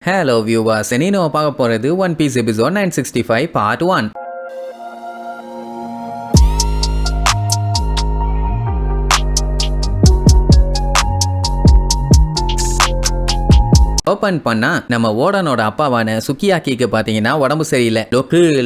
Hello viewers, நீ நம்ம பார்க்க போறது One Piece episode 965 part 1. Open பண்ணா நம்ம ஓடனோட அப்பாவான சுக்கியாக்கிக்கு பாத்தீங்கன்னா உடம்பு சரியில்லை.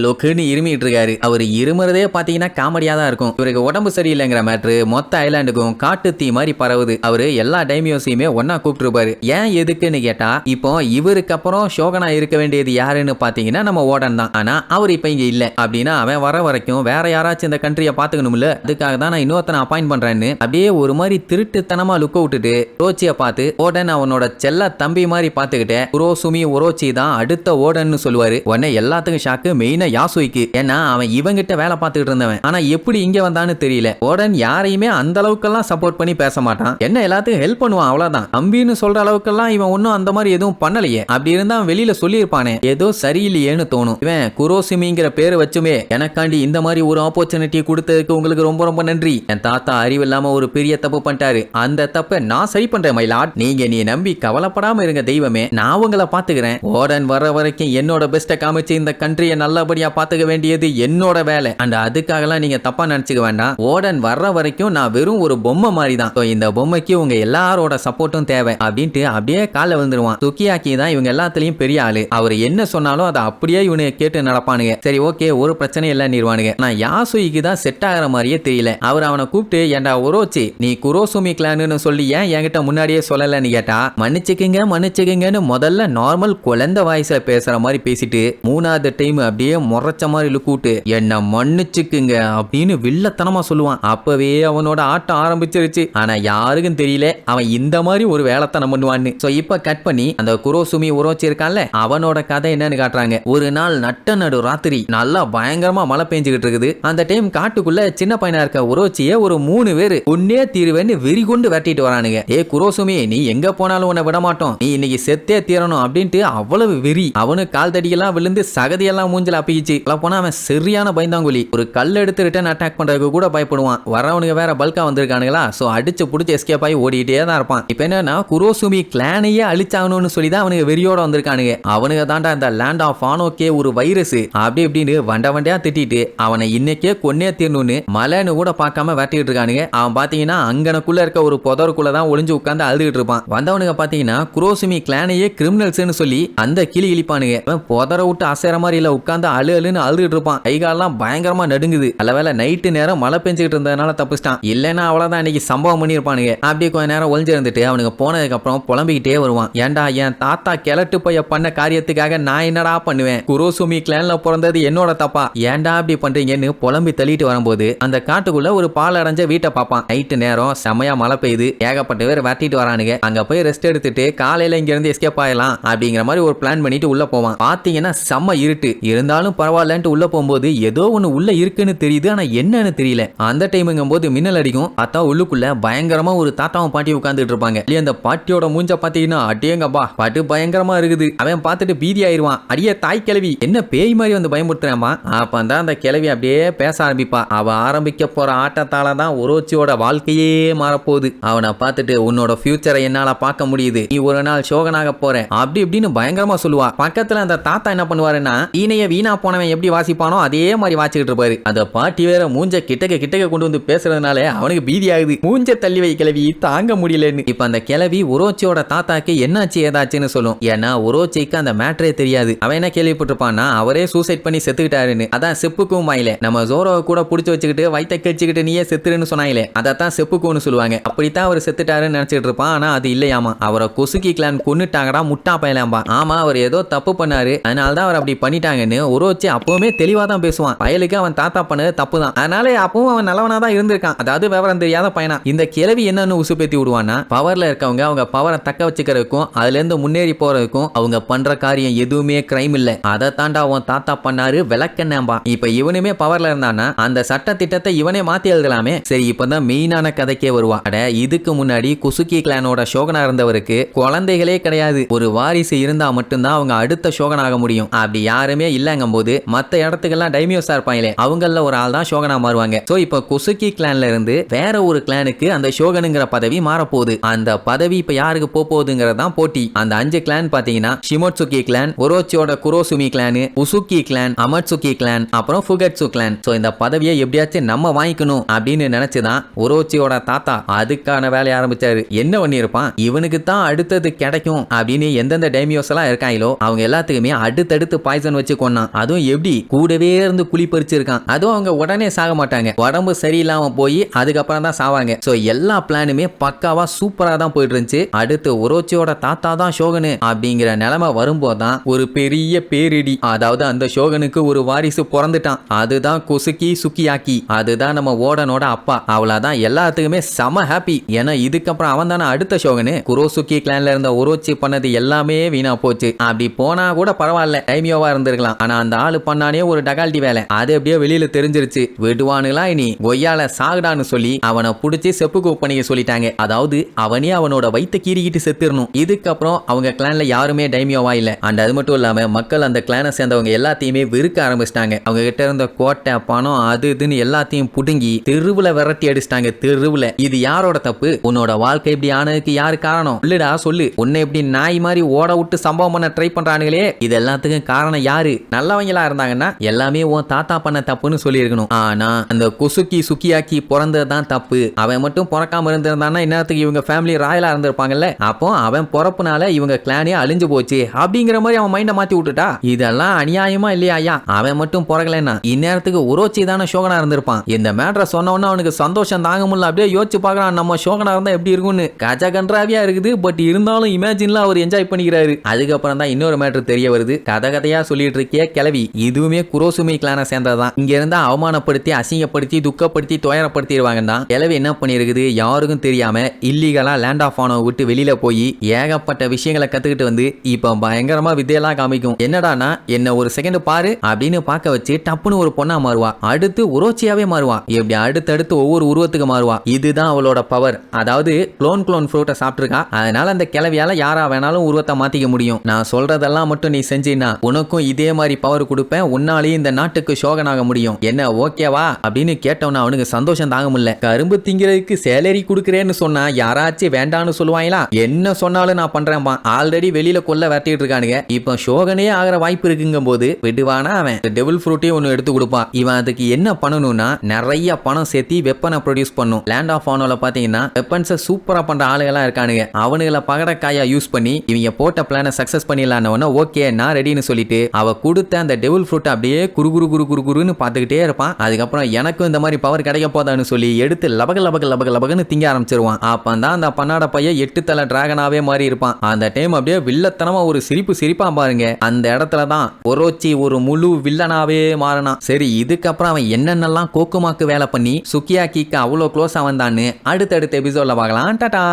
லொக்குன்னு இருமிட்டு இருக்காரு. அவர் இருமுறதே பாத்தீங்கன்னா காமெடியா தான் இருக்கும். இவருக்கு உடம்பு சரியில்லைங்கிற மேட்ரு மொத்த ஐலாண்டுக்கும் காட்டு தீ மாதிரி பரவுது. அவரு எல்லா டைமியோஸையுமே ஒன்னா கூப்பிட்டு இருப்பாரு. ஏன் எதுக்குன்னு கேட்டா, இப்போ இவருக்கு அப்புறம் ஷோகனா இருக்க வேண்டியது யாருன்னு பாத்தீங்கன்னா நம்ம ஓடன் தான். ஆனா அவர் இப்ப இங்க இல்ல அப்படின்னா அவன் வர வரைக்கும் வேற யாராச்சும் இந்த கண்ட்ரியை பாத்துக்கணும்ல. அதுக்காக தான் நான் இன்னொருத்தனை அப்பாயிண்ட் பண்றேன்னு அப்படியே ஒரு மாதிரி திருட்டுத்தனமா லுக்க விட்டுட்டு ரோச்சிய பார்த்து ஓடன் அவனோட செல்ல தம்பி மாதிரி பாத்துக்கிட்டே குரோசுமி ஒரோச்சி தான் அடுத்த ஓடன்னு சொல்லுவாரு. உடனே எல்லாத்துக்கும் ஷாக்கு, மெயினா யாசுய்க்கு. ஏன்னா அவன் இவங்கிட்ட வேலை பார்த்துக்கிட்டு இருந்தவன். ஆனா எப்படி இங்க வந்தான்னு தெரியல. ஓடன் யாரையுமே அந்த அளவுக்கெல்லாம் சப்போர்ட் பண்ணி பேச மாட்டான். என்ன எல்லாத்துக்கும் ஹெல்ப் பண்ணுவான், அவ்வளவுதான். தம்பின்னு சொல்ற அளவுக்கெல்லாம் இவன் ஒன்னும் அந்த மாதிரி எதுவும் பண்ணலையே. அப்படி இருந்தா அவன் வெளியில சொல்லியிருப்பானே, ஏதோ சரியில்லையேன்னு தோணும். இவன் குரோசுமிங்கிற பேரு வச்சுமே எனக்காண்டி இந்த மாதிரி ஒரு ஆப்பர்ச்சுனிட்டி கொடுத்ததுக்கு உங்களுக்கு ரொம்ப ரொம்ப நன்றி. என் தாத்தா அறிவில்லாம ஒரு பெரிய தப்பு பண்ணிட்டாரு. அந்த தப்பை நான் சரி பண்றேன் மைலாட். நீ நம்பி கவலைப்படாம இருங்க தெய்வமே, நான் உங்களை பாத்துக்கிறேன். ஓடன் வர வரைக்கும் என்னோட பெஸ்ட காமிச்சு இந்த கண்ட்ரியை நல்லபடியா பாத்துக்க வேண்டியது என்னோட வேலை. அண்ட் அதுக்காகலாம் நீங்க தப்பா நினைச்சுக்க வேண்டாம். ஓடன் வர்ற வரைக்கும் நான் வெறும் ஒரு பொம்மை மாதிரி தான். இந்த பொம்மைக்கு உங்க எல்லாரோட சப்போர்ட்டும் தேவை அப்படின்ட்டு அப்படியே கால விழுந்துருவான். சுக்கியாக்கி தான் இவங்க எல்லாத்துலயும் பெரிய ஆளு. அவர் என்ன சொன்னாலும் அதை அப்படியே இவனு கேட்டு நடப்பானுங்க. சரி ஓகே, ஒரு பிரச்சனை எல்லாம் நிறுவானுங்க. நான் யாசுய்க்கு தான் செட் ஆகிற மாதிரியே தெரியல. அவர் அவனை கூப்பிட்டு, ஏண்டா ஒரோச்சி, நீ குரோசுமி கிளான்னு சொல்லி ஏன் என்கிட்ட முன்னாடியே சொல்லலன்னு கேட்டா, மன்னிச்சுக்கங்கன்னு முதல்ல நார்மல் குழந்தை வாய்ஸ்ல பேசுற மாதிரி பேசிட்டு மூணாவது டைம் அப்படியே முறைச்ச மாதிரி லுக்கூட்டு என்ன மன்னிச்சுக்குங்க அப்படின்னு வில்லத்தனமா சொல்லுவான். அப்பவே அவனோட ஆட்டம் ஆரம்பிச்சிருச்சு. ஆனா யாருக்கும் தெரியல அவன் இந்த மாதிரி ஒரு வேலைத்தனம் பண்ணுவான்னு. சோ இப்ப கட் பண்ணி அந்த குரோசுமி உரோச்சி இருக்கான்ல, அவனோட கதை என்னன்னு காட்டுறாங்க. ஒரு நாள் நட்ட நடு ராத்திரி நல்லா பயங்கரமா மழை பெஞ்சுக்கிட்டு இருக்குது. அந்த டைம் காட்டுக்குள்ள சின்ன பையனா இருக்க உரோச்சிய ஒரு 3 பேரு உன்னே தீர்வேன்னு வெறி கொண்டு வெட்டிட்டு வரானுங்க. ஏ குரோசுமி, நீ எங்க போனாலும் உன்னை விட மாட்டோம், நீ இன்னைக்கு செத்தே தீரணும் அப்படின்ட்டு அவ்வளவு வெறி. அவனு கால் தடியெல்லாம் விழுந்து சகதியெல்லாம் மூஞ்சில அப்பிச்சு போனா அவன் சரியான பயந்தாங்குழி. ஒரு கல் எடுத்து ரிட்டர்ன் அட்டாக் பண்றதுக்கு கூட பயப்படுவான். வரவனுங்க வேற பல்கா வந்திருக்கானுங்களா, சோ அடிச்சு புடிச்சு எஸ்கேப் ஆகி ஓடிட்டே தான் இருப்பான். இப்ப என்னன்னா குரோசுமி கிளானையே அழிச்சாகணும்னு சொல்லி தான் அவனுக்கு வெறியோட வந்திருக்கானுங்க. அவனுங்க தாண்டா இந்த லேண்ட் ஆஃப் ஆனோக்கே ஒரு வைரஸ் அப்படி இப்படின்னு வண்டையா திட்டிட்டு அவனை இன்னைக்கே கொன்னே தீரணும்னு மலைன்னு கூட பார்க்காம வெட்டிட்டு இருக்கானுங்க. அவன் பாத்தீங்கன்னா அங்கனக்குள்ள இருக்க ஒரு புதருக்குள்ள தான் ஒளிஞ்சு உட்கார்ந்து அழுதுகிட்டு இருப்பான். வந்தவனுங்க பாத்தீங்கன்னா குரோசுமி கிளானையே கிரிமினல்ஸ்னு சொல்லி அந்த கிளி இழிப்பானுங்க. புதற விட்டு அசைற மாதிரி இல்ல, உட்கார்ந்து அழுன்னு அழுதுட்டு இருப்பான். கைகாலெல்லாம் பயங்கரமா நடுங்குது. அல்லவேளை நைட்டு நேரம் மழை பெஞ்சுக்கிட்டு இருந்ததுனால தப்பிச்சிட்டான். இல்லைன்னா அவ்வளவுதான் இன்னைக்கு சம்பவம் பண்ணிருப்பானுங்க. அப்படியே கொஞ்ச நேரம் ஒளிஞ்சு இருந்துட்டு அவனுக்கு போனதுக்கு அப்புறம் புலம்பிக்கிட்டே வருவான். ஏன்டா என் தாத்தா கிளட்டு பைய பண்ண காரியத்துக்காக நான் என்னடா பண்ணுவேன்? குரோசுமி கிளான்ல பிறந்தது என்னோட தப்பா, ஏன்டா அப்படி பண்றீங்கன்னு புலம்பி தள்ளிட்டு வரும்போது அந்த காட்டுக்குள்ள ஒரு பால் அடைஞ்ச வீட்டை பார்ப்பான். நைட்டு நேரம் செமையா மழை பெய்யுது. ஏகப்பட்ட பேர் வெட்டிட்டு வரானுங்க. அங்க போய் ரெஸ்ட் எடுத்துட்டு காலையில இங்க இருந்து எஸ்கேப் ஆகலாம் அப்படிங்கிற மாதிரி ஒரு பிளான் பண்ணிட்டு உள்ள போவான். பாத்தீங்கன்னா செம்ம இருட்டு. இருந்தாலும் பரவாயில்லன்ட்டு உள்ள போகும்போது ஏதோ ஒண்ணு உள்ள இருக்குன்னு தெரியுது. ஆனா என்னன்னு தெரியல. அந்த டைமுங்கும் போது மின்னல் அடிக்கும். பார்த்தா உள்ளுக்குள்ள பயங்கரமா ஒரு தாத்தாவும் பாட்டி உட்கார்ந்துட்டு இருப்பாங்க. அந்த பாட்டியோட மூஞ்ச பாத்தீங்கன்னா அடேங்கப்பா பாட்டு பயங்கரமா இருக்குது. அவன் பார்த்துட்டு பீதி ஆயிருவான். அடியே தாய் கிழவி, என்ன பேய் மாதிரி வந்து பயமுறுத்துறாமா? அப்பதான் அந்த கிழவி அப்படியே பேச ஆரம்பிப்பா. அவ ஆரம்பிக்க போற ஆட்டத்தால தான் ஒரோச்சியோட வாழ்க்கையே மாறப்போகுது. அவனை பார்த்துட்டு உன்னோட ஃபியூச்சரை என்னால பார்க்க முடியுது, நீ ஒரு நாள் சோகனாக போற அப்படி இப்படின்னு பயங்கரமா சொல்லுவா. பக்கத்துல அந்த தாத்தா என்ன பண்ணுவாருன்னா, ஈனைய வீணா போனவன் எப்படி வாசிப்பானோ அதே மாதிரி வாசிக்கிட்டு இருப்பாரு. அந்த பாட்டி வேற மூஞ்ச கிட்டக்க கொண்டு வந்து பேசுறதுனால அவனுக்கு பீதி ஆகுது. மூஞ்ச தள்ளி வை கிளவி, தாங்க முடியலன்னு. இப்ப அந்த கிளவி உரோச்சியோட தாத்தாக்கு என்னாச்சு ஏதாச்சுன்னு சொல்லும். ஏன்னா உரோச்சிக்கு அந்த மேட்டரே தெரியாது. அவன் என்ன கேள்விப்பட்டிருப்பான்னா, அவரே சூசைட் பண்ணி செத்துக்கிட்டாருன்னு. அதான் செப்புக்கும் வாயில நம்ம ஜோரோவை கூட புடிச்சு வச்சுக்கிட்டு வயித்தை கழிச்சுக்கிட்டு நீயே செத்துருன்னு சொன்னாயிலே, அதான் செப்புக்கும்னு சொல்லுவாங்க. அப்படித்தான் அவர் செத்துட்டாருன்னு நினைச்சிட்டு இருப்பான். ஆனா அது இல்லையாமா. அவரை கொசுக்கி கிளான் கொன்னுட்டாங்கடா முட்டா பயலாம்பா. ஆமா, அவர் ஏதோ தப்பு பண்ணாரு, அதனாலதான் அவர் அப்படி பண்ணிட்டாங்கன்னு ஒரோச்சி அப்பவுமே தெளிவா தான் பேசுவான். பயலுக்கு அவன் தாத்தா பண்ணது தப்பு தான், அதனால அப்பவும் அவன் நல்லவனா தான் இருந்திருக்கான். அதாவது விவரம் தெரியாத பையனா. இந்த கிழவி என்னன்னு உசுப்பேத்தி விடுவான்னா, பவர்ல இருக்கவங்க அவங்க பவரை தக்க வச்சுக்கிறதுக்கும் அதுல இருந்து முன்னேறி போறதுக்கும் அவங்க பண்ற காரியம் எதுவுமே கிரைம் இல்ல, அதை தாண்டா அவன் தாத்தா பண்ணாரு விளக்கண்ணேம்பா. இப்ப இவனுமே பவர்ல இருந்தானா அந்த சட்ட திட்டத்தை இவனே மாத்தி எழுதலாமே. சரி, இப்பதான் மெயினான கதைக்கே வருவா. இதுக்கு முன்னாடி குசுக்கி கிளானோட ஷோகனா இருந்தவருக்கு குழந்தைகளே கிடையாது. ஒரு வாரிசு இருந்தா மட்டும்தான் அவங்க அடுத்த ஷோகன் ஆக முடியும். அப்படி யாருமே இல்லங்கும் போது மத்த இடத்துக்கெல்லாம் டைமியோஸா இருப்பாங்களே அவங்கள ஒரு ஆள் தான் ஷோகனா மாறுவாங்க. சோ இப்போ குசுகி கிளான்ல இருந்து வேற ஒரு கிளானுக்கு அந்த ஷோகனுங்கிற பதவி மாறப்போகுது. அந்த பதவி இப்ப யாருக்கு போகுதுங்கிறது தான் போட்டி. அந்த 5 கிளான் பாத்தீங்கன்னா ஷிமோட்சுகி கிளான், ஒரோச்சியோட குரோசுமி கிளான், உசுகி கிளான், அமட்சுகி கிளான், அப்புறம் ஃபுகட்சு கிளான். சோ இந்த பதவியை எப்படியாச்சும் நம்ம வாங்கிக்கணும் அப்படின்னு நினைச்சுதான் ஒரோச்சியோட தாத்தா அதுக்கான வேலையை ஆரம்பிச்சாரு. என்ன பண்ணி இருப்பான், இவனுக்கு தான் அடுத்தது கிடைக்கும் அப்படின்னு எந்தெந்த டைமியோஸ் எல்லாம் இருக்காங்களோ அவங்க எல்லாத்துக்குமே அடுத்தடுத்து பாய்சன் வச்சு கொண்டான். அதுவும் எப்படி கூடவே இருந்து குழி பறிச்சிருக்கான். அதுவும் அவங்க உடனே சாக மாட்டாங்க, உடம்பு சரியில்லாம போய் அதுக்கப்புறம் தான் சாவாங்க. சோ எல்லா பிளானுமே பக்காவா சூப்பரா தான் போயிட்டு இருந்துச்சு. அடுத்து ஒரோச்சியோட தாத்தா தான் ஷோகனு அப்படிங்கிற நிலைமை வரும்போதுதான் ஒரு பெரிய பேரிடி. அதாவது அந்த ஷோகனுக்கு ஒரு வாரிசு பிறந்துட்டான். அதுதான் குசுகி சுக்கியாக்கி. அதுதான் நம்ம ஓடனோட அப்பா. அவ்வளவுதான், எல்லாத்துக்குமே செம ஹாப்பி. ஏன்னா இதுக்கப்புறம் அவன் தானே அடுத்த ஷோகனு. குரோசுகி கிளான்ல இருந்த ஒரோச்சி பண்ணது எல்லாமே வீணா போச்சு. அப்படி போனா கூட பரவாயில்ல, டைமியோவா இருந்திருக்கலாம். ஆனா அந்த ஆளு பண்ணானே ஒரு டகால்டி வேலை, அது அப்படியே வெளியில தெரிஞ்சிருச்சு. விடுவானுங்களா இனி கொய்யால சாகுடான்னு சொல்லி அவனை புடிச்சு செப்பு கூப் பண்ணிக்க சொல்லிட்டாங்க. அதாவது அவனே அவனோட வயித்தை கீறிக்கிட்டு செத்துறணும். இதுக்கப்புறம் அவங்க கிளான்ல யாருமே டைமியோவா இல்ல. அண்ட் அது மட்டும் இல்லாம மக்கள் அந்த கிளானை சேர்ந்தவங்க எல்லாத்தையுமே வெறுக்க ஆரம்பிச்சிட்டாங்க. அவங்க கிட்ட இருந்த கோட்டை பணம் அது இதுன்னு எல்லாத்தையும் புடுங்கி தெருவுல விரட்டி அடிச்சிட்டாங்க. தெருவுல. இது யாரோட தப்பு? உன்னோட வாழ்க்கை இப்படி ஆனதுக்கு யாரு காரணம்? இல்லடா சொல்லு. உன்னை இப்படி நாய் மாதிரி ஓட விட்டு சம்பவம் பண்ண ட்ரை பண்றானுங்களே, இது எல்லாத்துக்கும் காரணம் யாரு? நல்லவங்களா இருந்தாங்கன்னா எல்லாமே உன் தாத்தா பண்ண தப்புன்னு சொல்லி இருக்கணும். ஆனா அந்த குசுகி சுக்கியாக்கி பிறந்ததுதான் தப்பு. அவன் மட்டும் பிறக்காம இருந்திருந்தான்னா இன்னத்துக்கு இவங்க ஃபேமிலி ராயலா இருந்திருப்பாங்கல்ல. அப்போ அவன் பிறப்புனால இவங்க கிளானே அழிஞ்சு போச்சு அப்படிங்கிற மாதிரி அவன் மைண்ட மாத்தி விட்டுட்டா. இதெல்லாம் அநியாயமா இல்லையா ஐயா? அவன் மட்டும் பிறகலன்னா இந்நேரத்துக்கு ஒரோச்சி தானே ஷோகனா இருந்திருப்பான். இந்த மேட்டரை சொன்ன உடனே அவனுக்கு சந்தோஷம் தாங்க முடியல. அப்படியே யோசிச்சு பார்க்கறான், நம்ம ஷோகனா இருந்தா எப்படி இருக்கும்னு. கஜ கன்றாவியா இருக்குது. பட் இருந்தாலும் இமேஜின்ல அவர் என்ஜாய் பண்ணிக்கிறாரு. அதுக்கப்புறம் தான் இன்னொரு மேட்டர் தெரிய வருது. கதையா சொல்லிட்டு இருக்கே கிளவி, இதுவுமே குரோசுமி கிளானை சேர்ந்ததான். இங்க இருந்தா அவமானப்படுத்தி அசிங்கப்படுத்தி துக்கப்படுத்தி துயரப்படுத்திடுவாங்கன்னா கிளவி என்ன பண்ணிருக்குது யாருக்கும் தெரியாம இல்லீகலா லேண்ட் ஆஃப் ஆனோ விட்டு வெளியில போய் ஏகப்பட்ட விஷயங்களை கத்துக்கிட்டு வந்து இப்ப பயங்கரமா வித்தையெல்லாம் காமிக்கும். என்னடானா என்ன ஒரு செகண்ட் பாரு அப்படின்னு பார்க்க வச்சு டப்புன்னு ஒரு பொண்ணா மாறுவா. அடுத்து உரோச்சியாவே மாறுவா. இப்படி அடுத்தடுத்து ஒவ்வொரு உருவத்துக்கு மாறுவா. இதுதான் அவளோட பவர். அதாவது க்ளோன் ஃப்ரூட்டை சாப்பிட்டுருக்கா. அதனால அந்த கிளவியால யாரா வேணாலும் உருவத்தை மாத்திக்க முடியும். நான் சொல்றதெல்லாம் மட்டும் நீ செஞ்சினா உனக்கும் இதே மாதிரி பவர் கொடுப்பேன். உன்னாலேயும் இந்த நாட்டுக்கு ஷோகனாக முடியும். என்ன ஓகேவா அப்படின்னு கேட்டவனா அவனுக்கு சந்தோஷம் தாங்க முடியல. கரும்பு திங்கிறதுக்கு சேலரி கொடுக்குறேன்னு சொன்னா யாராச்சும் வேண்டான்னு சொல்லுவாங்களா? என்ன சொன்னாலும் நான் பண்றேன்பா. ஆல்ரெடி வெளியில கொல்ல விரட்டிட்டு இருக்கானுங்க. இப்போ ஷோகனே ஆகிற வாய்ப்பு இருக்குங்கும் போது விடுவானா அவன்? டெவில் ஃப்ரூட்டே ஒன்னு எடுத்து கொடுப்பான். இவன் அதுக்கு என்ன பண்ணணும்னா நிறைய பணம் சேர்த்தி வெப்பனை ப்ரொடியூஸ் பண்ணும். லேண்ட் ஆஃப் ஆனோல பாத்தீங்கன்னா வெப்பன்ஸை சூப்பரா பண்ற ஆளுகளாம் இருக்கானுங்க. அவனுங்களை பகடக்காயா யூஸ் பண்ணி இவங்க போட்ட பிளானை சக்சஸ் பண்ணிடலான்னு ஓகே நான் ரெடின்னு சொல்லிட்டு அவ கொடுத்த அந்த டெவில் ஃப்ரூட் அப்படியே குறுன்னு பார்த்துக்கிட்டே இருப்பான். அதுக்கப்புறம் எனக்கும் இந்த மாதிரி பவர் கிடைக்க போதான்னு சொல்லி எடுத்து லபகன்னு திங்க ஆரம்பிச்சிருவான். அப்பந்தான் அந்த பன்னாட பையன் 8 தலை டிராகனாவே மாறி இருப்பான். அந்த டைம் அப்படியே வில்லத்தனமா ஒரு சிரிப்பான் பாருங்க. அந்த இடத்துல தான் ஒரோச்சி ஒரு முழு வில்லனாவே மாறினான். சரி, இதுக்கப்புறம் அவன் என்னென்னலாம் கோக்குமாக்கு வேலை பண்ணி சுக்கியாக்கிக்கு அவ்வளோ க்ளோஸ் அவன்தான்னு அடுத்தடுத்த எபிசோட்ல பார்க்கலாம். டாடா.